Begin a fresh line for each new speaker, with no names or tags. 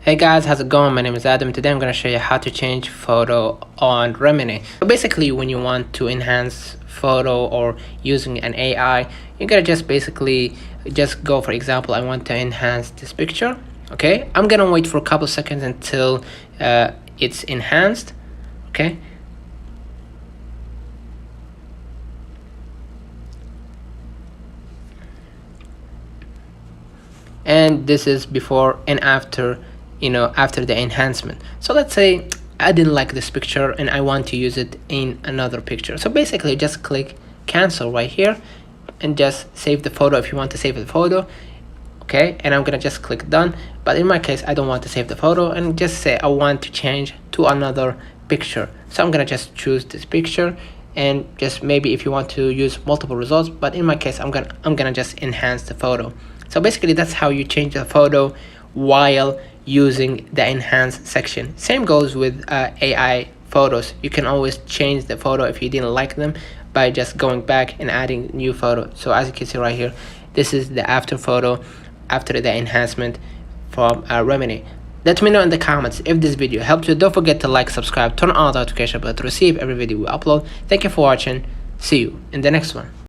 Hey guys, how's it going? My name is Adam. Today I'm going to show you how to change photo on Remini. So basically, when you want to enhance photo or using an AI, you gotta just basically just go, for example, I want to enhance this picture. Okay, I'm gonna wait for a couple seconds until it's enhanced. Okay, and this is before and after, after the enhancement. So let's say I didn't like this picture and I want to use it in another picture. So basically just click cancel right here and just save the photo if you want to save the photo. Okay, and I'm gonna just click done, but in my case I don't want to save the photo, and just say I want to change to another picture. So I'm gonna just choose this picture, and just maybe if you want to use multiple results, but in my case I'm gonna just enhance the photo. So basically that's how you change the photo while using the enhance section. Same goes with AI photos. You can always change the photo if you didn't like them by just going back and adding new photo. So as you can see right here, this is the after photo after the enhancement from Remini. Let me know in the comments if this video helped you. Don't forget to like, subscribe, turn on the notification bell to receive every video we upload. Thank you for watching. See you in the next one.